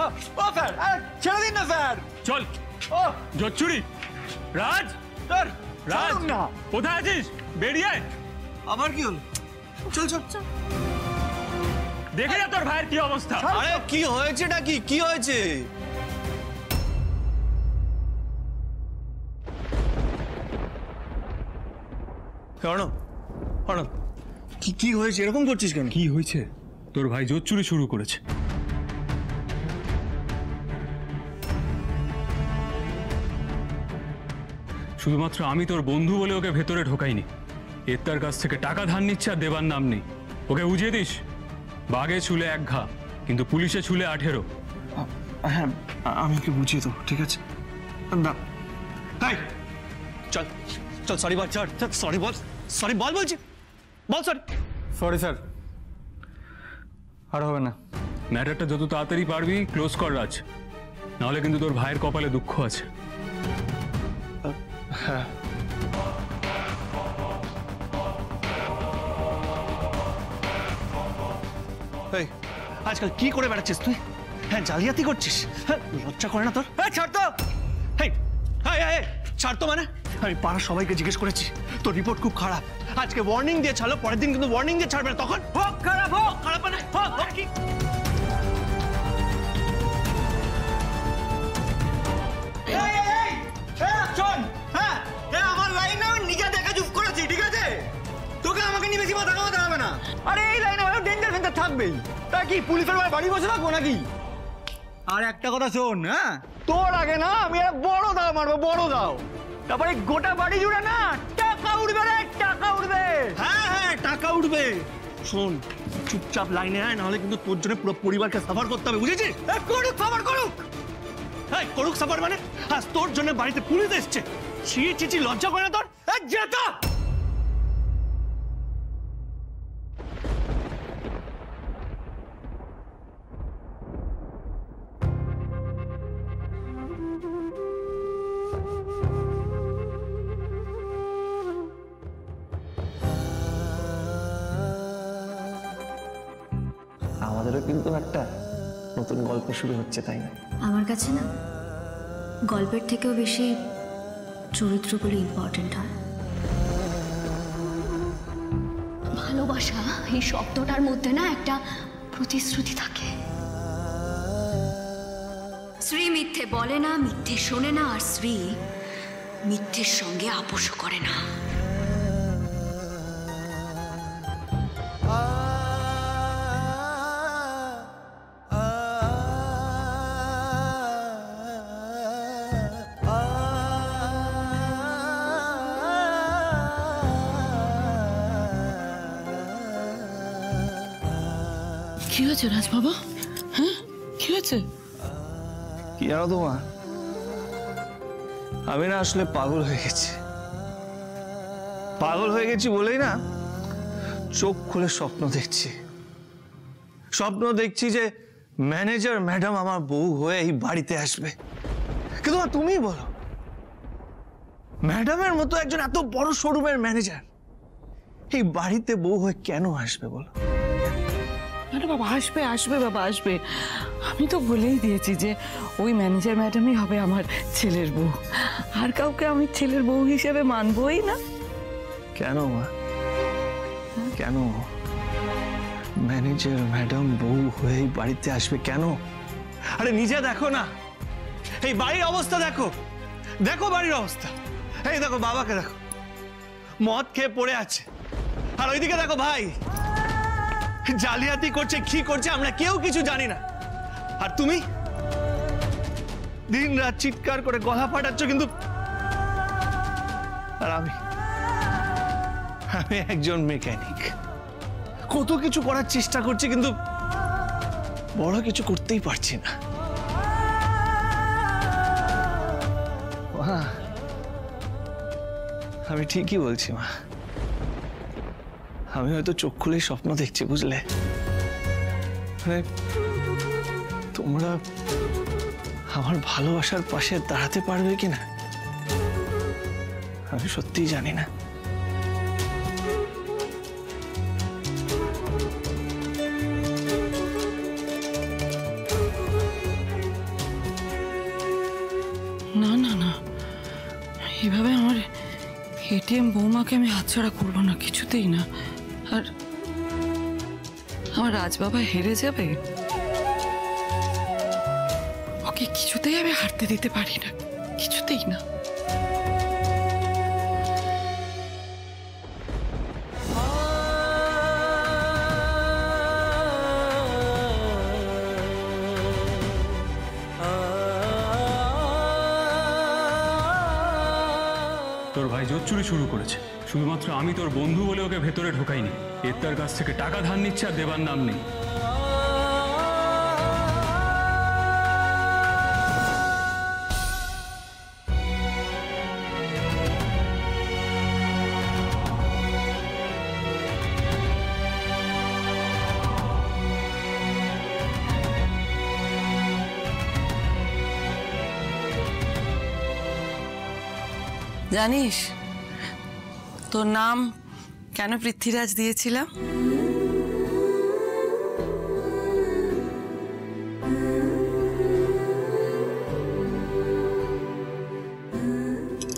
ও sir ছেড়ে দিন না স্যার। চল। ও জচ্চুরি রাজ, স্যার রাজ না, কোথায় আছিস? বেরিয়ে আয়। আবার কি হলো? চল চল চল, দেখে যা তোর ভাইয়ের কি অবস্থা। আরে কি হয়েছে নাকি? কি হয়েছে? অর্ণব, অর্ণব কি হয়েছে? এরকম করছিস কেন? কি হয়েছে? তোর ভাই জচ্চুরি শুরু করেছে। শুধুমাত্র আমি তোর বন্ধু বলে ওকে ভেতরে ঢোকাইনি। এর তার কাছ থেকে টাকা ধার নিচ্ছে আর দেবার নাম নেই। ওকে বুঝিয়ে দিস, বাঘে ছুলে 1 ঘা, কিন্তু পুলিশে ছুলে 18। হ্যাঁ আমি ওকে বুঝিয়ে দেবো, ঠিক আছে? না হাই চল চল, সরি বল, চল সরি বল, সরি বল, বলছি বল সরি। সরি স্যার, আর হবে না। ম্যাটারটা যত তাড়াতাড়ি পারবি ক্লোজ কর রাজ, নাহলে কিন্তু তোর ভাইয়ের কপালে দুঃখ আছে। হ্যাঁ আজকাল কি করে বেড়াচ্ছিস তুই? হ্যাঁ জালিয়াতি করছিস? হ্যাঁ লজ্জা করে না তোর? হ্যাঁ ছাড় তো, ছাড় তো। মানে আমি পাড়ার সবাইকে জিজ্ঞেস করেছি, তোর রিপোর্ট খুব খারাপ। আজকে ওয়ার্নিং দিয়ে ছাড়লো, পরের দিন কিন্তু ওয়ার্নিং দিয়ে ছাড়বে না। তখন হোক খারাপ, হোক খারাপ, মানে হোক কি? শোন, হ্যাঁ আমার লাইন আমি নিজে দেখে চুপ করেছি, ঠিক আছে? তোকে আমাকে নিয়ে বেশি মাথা কামাতে হবে না। আরে এই লাইনে হয়তো ডেঞ্জার ফেঞ্জার থাকবেই, তা কি পুলিশের বাড়ি বসে থাকবো নাকি? আর একটা কথা শোন, হ্যাঁ তোর আগে না আমি একটা বড় দাও মারবো, বড় দাও। তারপরে গোটা বাড়ি জুড়ে না টাকা উঠবে রে, টাকা উঠবে। হ্যাঁ হ্যাঁ টাকা উঠবে। শোন চুপচাপ লাইনে আয়, নাহলে কিন্তু তোর জন্য পুরো পরিবারকে সাফার করতে হবে, বুঝেছিস? করুক সাফার, করুক। হ্যাঁ করুক সাফার, মানে আজ তোর জন্য বাড়িতে পুলিশ এসছে। ছি ছি ছি, লজ্জা করে না তোর? যেত আমাদেরও কিন্তু একটা নতুন গল্প শুরু হচ্ছে, তাই না? আমার কাছে না গল্পের থেকেও বেশি চরিত্রগুলো ইম্পর্টেন্ট হয়। ভালোবাসা এই শব্দটার মধ্যে না একটা প্রতিশ্রুতি থাকে। শ্রী মিথ্যে বলে না, মিথ্যে শোনে না, আর শ্রী মিথ্যের সঙ্গে আপোষও করে না। কি হয়েছে রাজ বাবা? হ্যাঁ কি হয়েছে? কি জানো তো মা, আমি না আসলে পাগল হয়ে গেছি। পাগল হয়ে গেছি বলেই না চোখ খুলে স্বপ্ন দেখছি। স্বপ্ন দেখছি যে ম্যানেজার ম্যাডাম আমার বউ হয়ে এই বাড়িতে আসবে। কিন্তু তুমি বলো, ম্যাডামের মতো একজন এত বড় শোরুমের ম্যানেজার এই বাড়িতে বউ হয়ে কেন আসবে বলো? আরে বাবা আসবে, আসবে বাবা আসবে। আমি তো বলেই দিয়েছি যে ওই ম্যানেজার ম্যাডামই হবে আমার ছেলের বউ, আর কাউকে আমি ছেলের বউ হিসেবে মানবই না। কেন মা, কেন ম্যানেজার ম্যাডাম বউ হয়ে বাড়িতে আসবে কেন? আরে নিজে দেখো না, এই বাড়ির অবস্থা দেখো, দেখো বাড়ির অবস্থা। এই দেখো বাবাকে দেখো, মদ খেয়ে পড়ে আছে। আর ওইদিকে দেখো ভাই জালিয়াতি করছে, কি করছে আমরা কেউ কিছু জানি না। আর তুমি দিন রাত চিৎকার করে গলা ফাটাচ্ছ, কিন্তু আর আমি একজন মেকানিক, কত কিছু করার চেষ্টা করছি, কিন্তু বড় কিছু করতেই পারছি না। মা আমি ঠিকই বলছি মা, আমি হয়তো চোখ খুলেই স্বপ্ন দেখছি, বুঝলে? মানে তোমরা আমার ভালোবাসার পাশে দাঁড়াতে পারবে কিনা আমি সত্যিই জানি না। না না না, এভাবে আমার এটিএম বৌমাকে আমি হাতছাড়া করবো না, কিছুতেই না। আর আমার রাজবাবা হেরে যাবে, ওকে কিছুতেই আমি হারতে দিতে পারি না, কিছুতেই না। তোর ভাই জোর চুরি শুরু করেছে, শুধুমাত্র আমি তোর বন্ধু বলে ওকে ভেতরে ঢোকাইনি। এর তার কাছ থেকে টাকা ধার নিচ্ছে আর দেবার নাম নেই। জানিস তোর নাম কেন পৃথ্বীরাজ দিয়েছিলাম?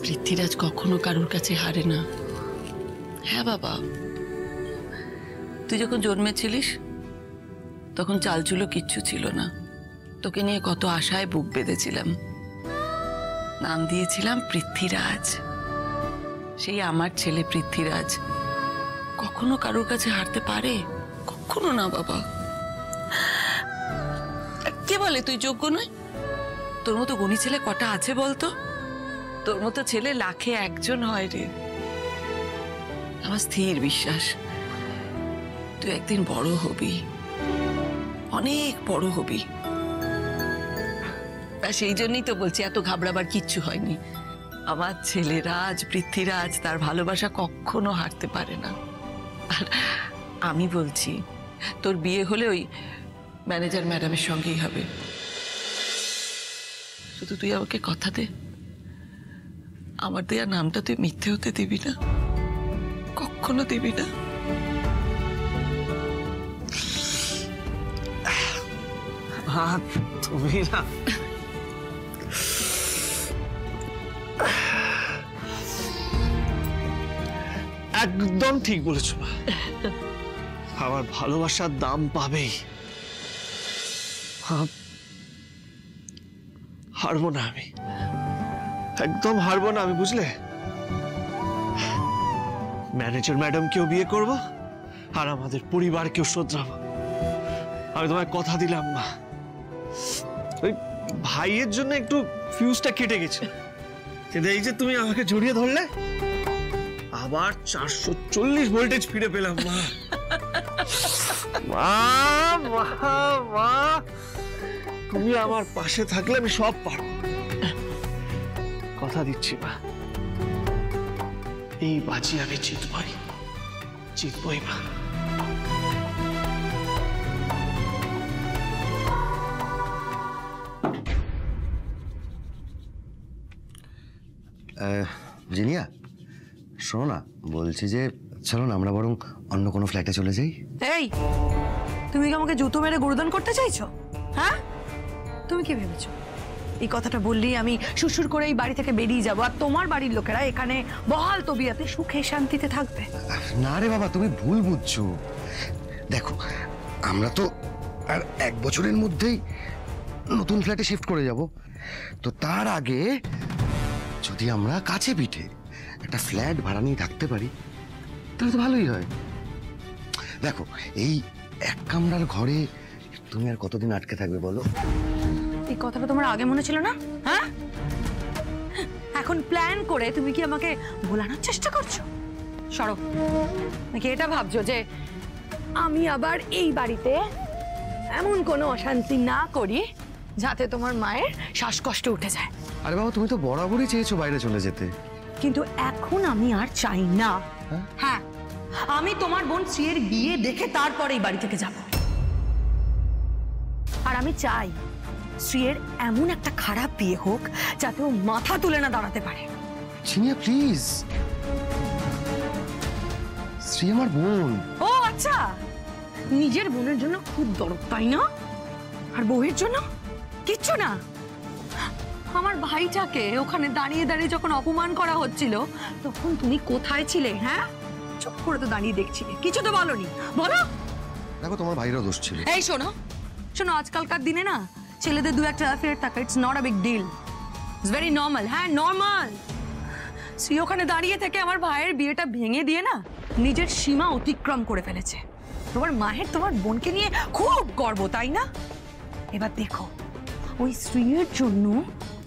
পৃথ্বীরাজ কখনো কারোর কাছে হারে না। হ্যাঁ বাবা, তুই যখন জন্মেছিলিস তখন চালচুলো কিচ্ছু ছিল না, তোকে নিয়ে কত আশায় বুক বেঁধেছিলাম, নাম দিয়েছিলাম পৃথ্বীরাজ। সেই আমার ছেলে পৃথ্বীরাজ কখনো কারোর কাছে হারতে পারে? কখনো না বাবা। কে বলে তুই যোগ্য নয়? তোর মতো গুণী ছেলে কটা আছে বলতো? তোর মতো ছেলে লাখে একজন হয় রে। আমার স্থির বিশ্বাস তুই একদিন বড় হবি, অনেক বড় হবি। সেই জন্যই তো বলছি এত ঘাবড়াবার কিচ্ছু হয়নি। আমার ছেলে রাজ, পৃথ্বীরাজ, তার ভালোবাসা কখনো হারতে পারে না। আর আমি বলছি তোর বিয়ে হলে ওই ম্যানেজার ম্যাডামের সঙ্গেই হবে। শুধু তুই আমাকে কথা দে, আমার দেয়া নামটা তুই মিথ্যে হতে দিবি না, কখনো দিবি না। তুমি না একদম ঠিক বলেছ, আমার ভালোবাসার দাম পাবেই। হারবো না আমি, একদম হারবো না আমি, বুঝলে? ম্যানেজার ম্যাডামকেও বিয়ে করব আর আমাদের পরিবারকেও শোধরাবো। আমি তোমায় কথা দিলাম মা। ওই ভাইয়ের জন্য একটু ফিউজটা কেটে গেছে, কিন্তু এই যে তুমি আমাকে জড়িয়ে ধরলে, আবার 440 ভোল্টেজ ফিরে পেলাম মা। মা মা মা, তুমি আমার পাশে থাকলে আমি সব পারবো, কথা দিচ্ছি মা। এই বাজি আমি জিতবই, জিতবই মা। জিনিয়া, শোনো না, বলছি যে চলো না আমরা বরং অন্য কোনো ফ্ল্যাটে চলে যাই। এই, তুমি কি আমাকে জুতো মেরে গুরুদান করতে চাইছো? হ্যাঁ, তুমি কি ভেবেছো এই কথাটা বললেই আমি সুসুর করে এই বাড়ি থেকে বেরিয়ে যাবো আর তোমার বাড়ির লোকেরা এখানে বহাল তবিয়াতে সুখে শান্তিতে থাকবে? না রে বাবা, তুমি ভুল বুঝছো। দেখো, আমরা তো আর 1 বছরের মধ্যেই নতুন ফ্ল্যাটে শিফট করে যাব, তো তার আগে যদি আমরা কাছে পিঠে একটা ফ্ল্যাট ভাড়া নিয়ে থাকতে পারি তাহলে তো ভালোই হয়। দেখো, এই 1 কামরার ঘরে তুমি আর কতদিন আটকে থাকবে বলো? এই কথাটা তোমার আগে মনে ছিল না? হ্যাঁ, এখন প্ল্যান করে তুমি কি আমাকে ভোলানোর চেষ্টা করছো? সরো, নাকি এটা ভাবছো যে আমি আবার এই বাড়িতে এমন কোনো অশান্তি না করি যাতে তোমার মায়ের শ্বাসকষ্ট উঠে যায়? আরে বাবা, তুমি তো বরাবরই চেয়েছো বাইরে চলে যেতে। কিন্তু এখন আমি আর চাই না। হ্যাঁ, আমি তোমার বোন শ্রীয়ের বিয়ে দেখে তারপরে এই বাড়ি থেকে যাব। আর আমি চাই শ্রীয়ের এমন একটা খারাপ বিয়ে হোক যাতে ও মাথা তুলে না দাঁড়াতে পারে। চিনিয়া প্লিজ, শ্রী আমার বোন। ও আচ্ছা, নিজের বোনের জন্য খুব দরদ, তাই না? আর বউয়ের জন্য কিচ্ছু না? আমার ভাইটাকে ওখানে দাঁড়িয়ে দাঁড়িয়ে যখন অপমান করা হচ্ছিল তখন তুমি কোথায় ছিলে? হ্যাঁ, চুপ করে তো দাঁড়িয়ে দেখছিলে, কিছু তো বলনি। বলো। দেখো তোমার ভাইয়েরও দোষ ছিল। এই শোনো শোনো, আজকালকার দিনে না ছেলেদের দু একটা অ্যাফেয়ার থাকা it's not a big deal, it's very normal. হ্যাঁ নর্মাল। শ্রী ওখানে দাঁড়িয়ে থেকে আমার ভাইয়ের বিয়েটা ভেঙে দিয়ে না নিজের সীমা অতিক্রম করে ফেলেছে। তোমার মায়ের তোমার বোনকে নিয়ে খুব গর্ব, তাই না? এবার দেখো ওই শ্রীয়ের জন্য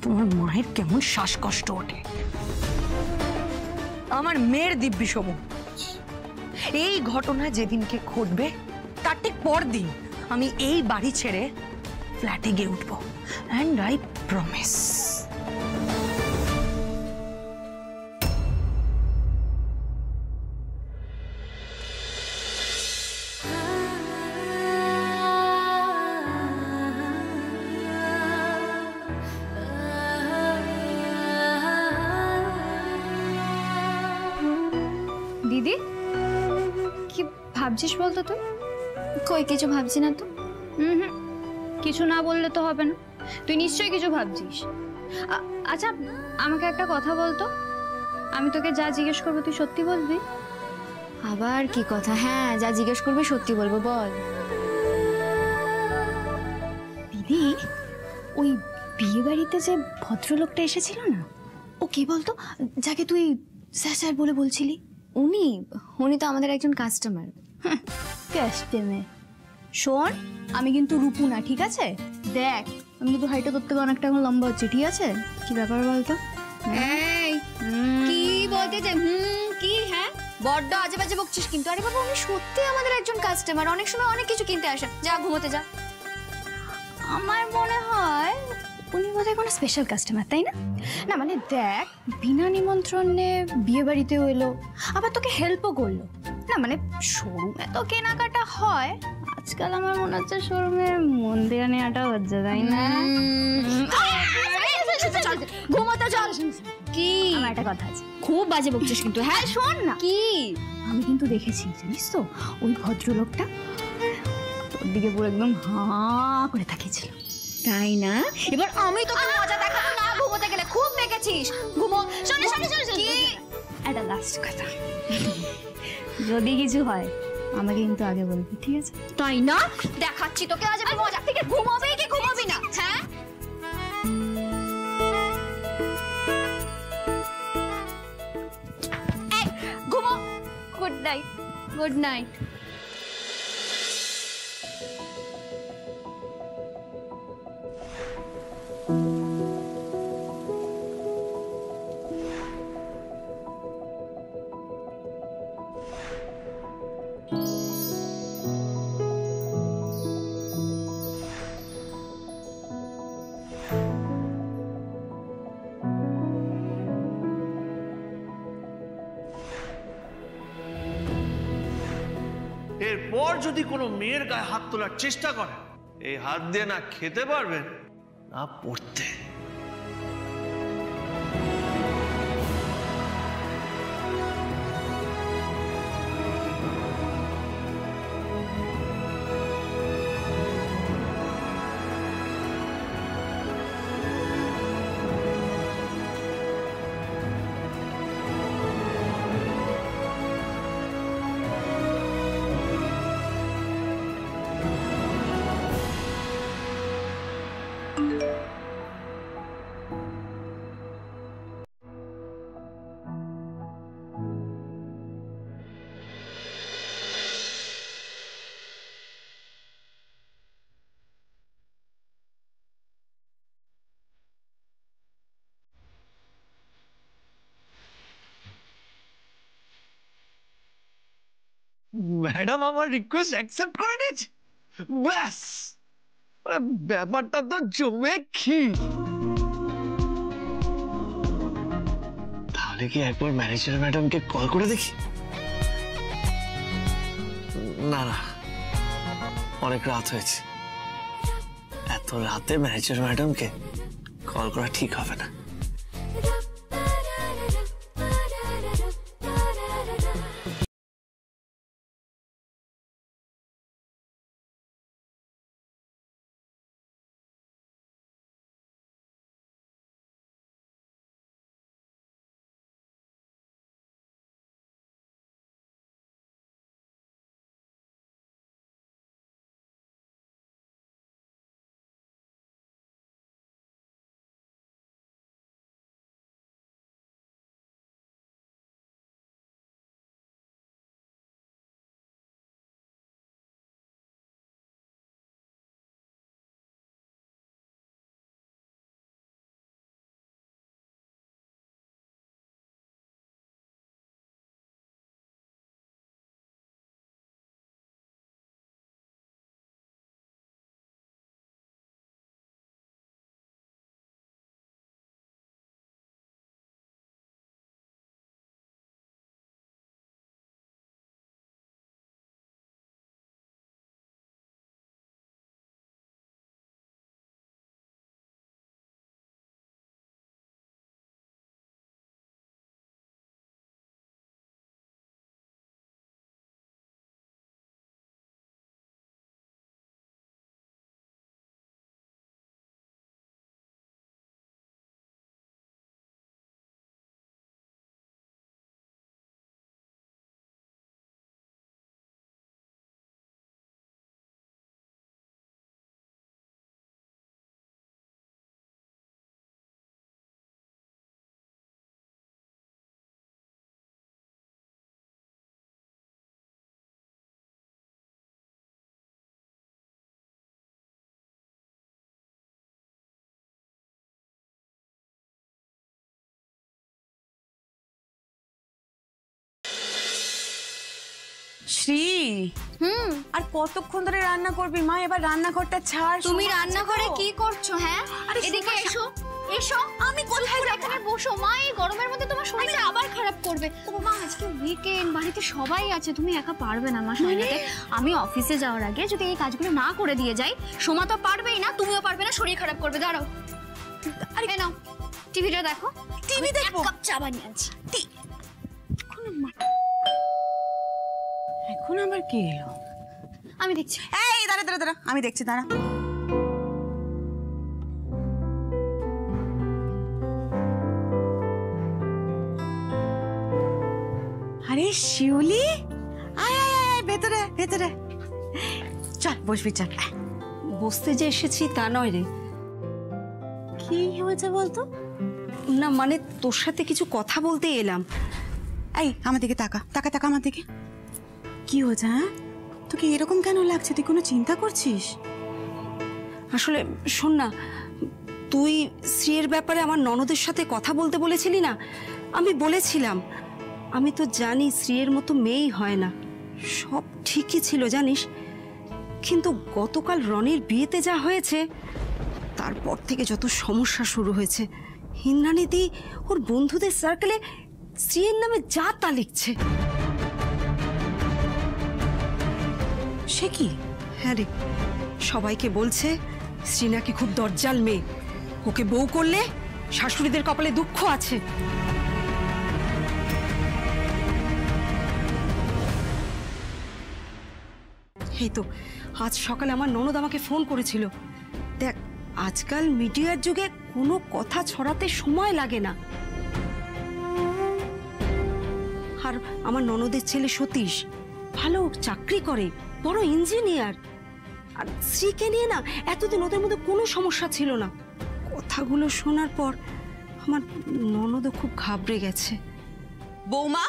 তোমার মায়ের কেমন শ্বাসকষ্ট ওঠে। আমার মেয়ের দিব্যি সমু, এই ঘটনা যেদিনকে ঘটবে তার ঠিক পরদিন আমি এই বাড়ি ছেড়ে ফ্ল্যাটে গিয়ে উঠবো, অ্যান্ড আই প্রমিস। দিদি, কি ভাবছিস বলতো তুই? কই কিছু ভাবছি না তো। হুম, কিছু না বললে তো হবে না, তুই নিশ্চয়ই কিছু ভাবছিস। আচ্ছা আমাকে একটা কথা বলতো, আমি তোকে যা জিজ্ঞেস করবো তুই সত্যি বলবি? আবার কি কথা? হ্যাঁ, যা জিজ্ঞেস করবি সত্যি বলবো, বল। দিদি, ওই বিয়ে বাড়িতে যে ভদ্রলোকটা এসেছিল না, ও কে বলতো, যাকে তুই স্যার স্যার বলে বলছিলি? উনি উনি তো আমাদের একজন কাস্টমার। কাস্টমার? শোন, আমি কিন্তু রূপু না, ঠিক আছে? দেখ আমি কিন্তু হাইটটা তোর থেকে অনেকটা এখন লম্বা হচ্ছে, ঠিক আছে? কি ব্যাপার বলতো? এই কি বলতে চাই? কি? হ্যাঁ, বড্ড আজে বাজে বকছিস কিন্তু। আরে বাবা, উনি সত্যি আমাদের একজন কাস্টমার, অনেক সময় অনেক কিছু কিনতে আসে। যা ঘুমোতে যা। আমার মনে হয় উনি বোধহয় কোনো স্পেশাল কাস্টমার, তাই না? না মানে দেখ, বিনা নিমন্ত্রণে বিয়ে বাড়িতেও এলো, আবার তোকে হেল্পও করলো। না মানে শোরুমে তো কেনাকাটা হয়, আজকাল আমার মনে হচ্ছে শোরুমে মন দেওয়া নেওয়াটা হচ্ছে, তাই না? ঘুমোতে চল। কি? আমার একটা কথা আছে, খুব বাজে বকছিস কিন্তু। হ্যাঁ শোন না। কি? আমি কিন্তু দেখেছি, জানিস তো, ওই ভদ্রলোকটা তোর দিকে পুরো একদম হাঁ করে তাকিয়েছিল, তাই না? এবার আমি তোকে মজা দেখাবো না, ঘুমোতে গেলে খুব দেখেছিস। ঘুমো। শোন শোন শোন, কি একটা লাস্ট কথা, যদি কিছু হয় আমাকে কিন্তু আগে বলবি, ঠিক আছে? তাই না? দেখাচ্ছি তোকে আজ আমি মজা। ঠিক আছে, ঘুমাবি কি ঘুমাবি না? হ্যাঁ ঘুমো। Good night. Good night. এরপর যদি কোনো মেয়ের গায়ে হাত তোলার চেষ্টা করে, এই হাত দিয়ে না খেতে পারবেন না পড়তে। ম্যাডাম আমার রিকোয়েস্ট অ্যাকসেপ্ট করে নিয়েছে, ব্যাস ব্যাপারটা তো জমে ক্ষীর। তাহলে কি একবার ম্যানেজার ম্যাডামকে কল করে দেখি? না না, অনেক রাত হয়েছে, এত রাতে ম্যানেজার ম্যাডামকে কল করা ঠিক হবে না। শ্রী আর কতক্ষণ ধরে রান্না করবি মা? এবার রান্নাঘরটা ছাড়। তুমি রান্নাঘরে কি করছো? হ্যাঁ, এদিকে এসো এসো। আমি কোথায় যাব? এখানে বসো মা, এই গরমের মধ্যে তোমার শরীরটা আবার খারাপ করবে। ও মা, আজকে উইকেন্ড, বাড়িতে সবাই আছে, তুমি একা পারবে না মা সামলাতে। আমি অফিসে যাওয়ার আগে যদি এই কাজগুলো না করে দিয়ে যাই, সোমা তো পারবেই না, তুমিও পারবে না, শরীর খারাপ করবে। দাঁড়াও, আরে নাও টিভিটা দেখো। টিভি দেখবো? এক কাপ চা বানিয়ে আনছি। এখন আবার কে এলো? আমি দেখছি। এই দাঁড়া দাঁড়া দাঁড়া, আমি দেখছি, দাঁড়া। আরে শিউলি, আয় আয় আয়, ভেতরে ভেতরে চল, বসবি চল। বসতে যে এসেছি তা নয় রে। কি হয়েছে বলতো? না মানে তোর সাথে কিছু কথা বলতে এলাম। এই আমার দিকে তাকা, তাকা তাকা আমার দিকে। কি হয়েছে? হ্যাঁ, তোকে এরকম কেন লাগছে? তুই কোনো চিন্তা করছিস? আসলে শোন না, তুই শ্রীয়ের ব্যাপারে আমার ননদের সাথে কথা বলতে বলেছিলি না? আমি বলেছিলাম, আমি তো জানি শ্রীয়ের মতো মেয়েই হয় না, সব ঠিকই ছিল জানিস, কিন্তু গতকাল রনির বিয়েতে যা হয়েছে তারপর থেকে যত সমস্যা শুরু হয়েছে। ইন্দ্রাণীদি ওর বন্ধুদের সার্কেলে শ্রীয়ের নামে যা তা লিখছে। সে কি? হ্যাঁ রে, সবাইকে বলছে শ্রী নাকি খুব দরজাল মেয়ে, ওকে বউ করলে শাশুড়িদের কপালে দুঃখ আছে। এই তো আজ সকালে আমার ননদ আমাকে ফোন করেছিল। দেখ, আজকাল মিডিয়ার যুগে কোনো কথা ছড়াতে সময় লাগে না। আর আমার ননদের ছেলে সতীশ ভালো চাকরি করে, বড় ইঞ্জিনিয়ার। আর শ্রীকে নিয়ে না এতদিন ওদের মধ্যে কোনো সমস্যা ছিল না। কথাগুলো শোনার পর আমার ননদও খুব ঘাবড়ে গেছে। বৌমা,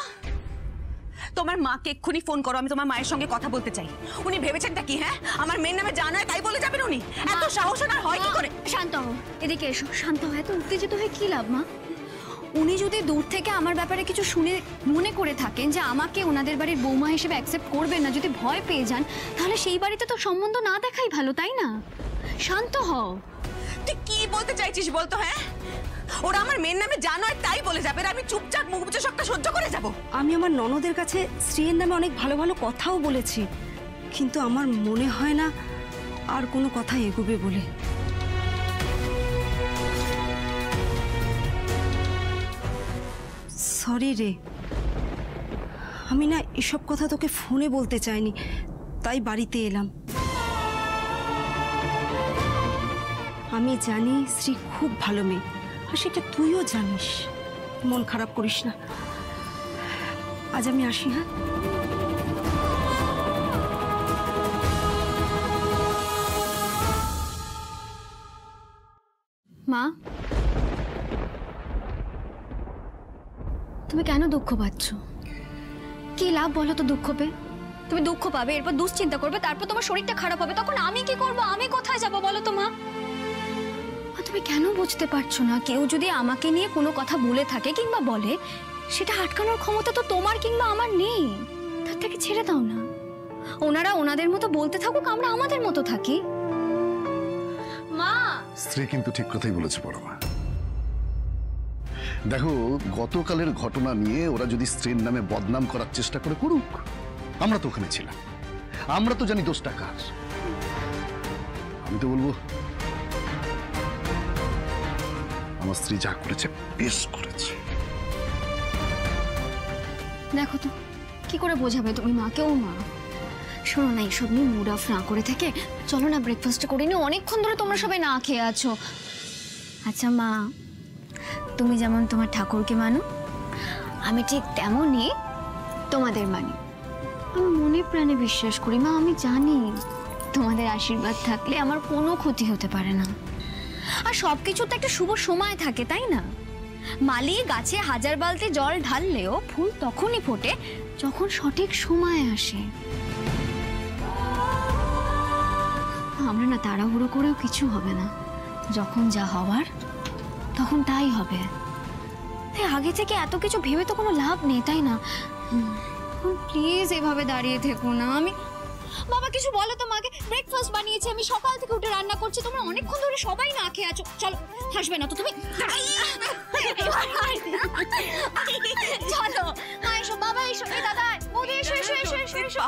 তোমার মাকে এক্ষুনি ফোন করো, আমি তোমার মায়ের সঙ্গে কথা বলতে চাই। উনি ভেবেছেনটা কি? হ্যাঁ, আমার মেয়ের নামে জানা তাই বলে যাবেন উনি? এত সাহস ওনার হয় কি করে? শান্ত হও, এদিকে এসো। শান্ত হও, এত উত্তেজিত হয়ে কি লাভ মা? উনি যদি দূর থেকে আমার ব্যাপারে কিছু শুনে মনে করে থাকেন যে আমাকে ওনাদের বাড়ির বৌমা হিসেবে অ্যাকসেপ্ট করবেন না, যদি ভয় পেয়ে যান, তাহলে সেই বাড়িতে তো সম্বন্ধ না দেখাই ভালো, তাই না? শান্ত হও। তুই কি বলতে চাইছিস বলতো? হ্যাঁ, ওরা আমার মেয়ের নামে জানো তাই বলে যাবে, আর আমি চুপচাপ মুখ বুজে সবটা সহ্য করে যাব? আমি আমার ননদের কাছে শ্রীয়ের নামে অনেক ভালো ভালো কথাও বলেছি, কিন্তু আমার মনে হয় না আর কোনো কথা এগোবে বলে। সরি রে, আমি না এসব কথা তোকে ফোনে বলতে চাইনি, তাই বাড়িতে এলাম। আমি জানি শ্রী খুব ভালো মেয়ে, আর সেটা তুইও জানিস। মন খারাপ করিস না, আজ আমি আসি। হ্যাঁ, মা, তুমি কেন দুঃখ পাচ্ছ? কি লাভ বলো তো দুঃখ পেয়ে? তুমি দুঃখ পাবে, এরপর দুশ্চিন্তা করবে, তারপর তোমার শরীরটা খারাপ হবে, তখন আমি কি করব? আমি কোথায় যাব বলো তো মা? তুমি কেন বুঝতে পারছো না? কেউ যদি আমাকে নিয়ে কোনো কথা বলে থাকে কিংবা বলে, সেটা আটকানোর ক্ষমতা তো তোমার কিংবা আমার নেই। তার থেকে ছেড়ে দাও না, ওনারা ওনাদের মতো বলতে থাকুক, আমরা আমাদের মতো থাকি। মা, স্ত্রী কিন্তু ঠিক কথাই বলেছে বড় মা। দেখো, গতকালের ঘটনা নিয়ে ওরা যদি স্ত্রীর নামে বদনাম করার চেষ্টা করে করুক, আমরা তো ওখানে ছিলাম, আমরা তো জানি দোষটা কার। আমি তো বলবো আমার স্ত্রী যা করেছে বেশ করেছে। দেখো তো কি করে বোঝাবে তুমি মাকেও? মা শোনো না, এইসব নিয়ে মুড অফ না করে থেকে চলো না ব্রেকফাস্ট করে নিও, অনেকক্ষণ ধরে তোমরা সবাই না খেয়ে আছো। আচ্ছা মা, তুমি যেমন তোমার ঠাকুরকে মানো, আমি ঠিক তেমনই তোমাদের মানি। আমি মনে প্রাণে বিশ্বাস করি মা, আমি জানি তোমাদের আশীর্বাদ থাকলে আমার কোনো ক্ষতি হতে পারে না। আর সবকিছু তো একটা শুভ সময় থাকে, তাই না? মালি গাছে 1000 বালতি জল ঢাললেও ফুল তখনই ফোটে যখন সঠিক সময় আসে। আমরা না তাড়াহুড়ো করেও কিছু হবে না, যখন যা হওয়ার তখন তাই হবে। তাই আগে থেকে এত কিছু ভেবে তো কোনো লাভ নেই, তাই না? এখন প্লিজ এভাবে দাঁড়িয়ে থেকো না। আমি বাবা কিছু বলো তো মাকে। ব্রেকফাস্ট বানিয়েছি আমি, সকাল থেকে উঠে রান্না করছি, তোমরা অনেকক্ষণ ধরে সবাই না খেয়ে আছো। চলো, হাসবে না তো তুমি। চলো মা এসো, বাবা এসো, এই দাদা বৌদি এসো এসো এসো এসো এসো।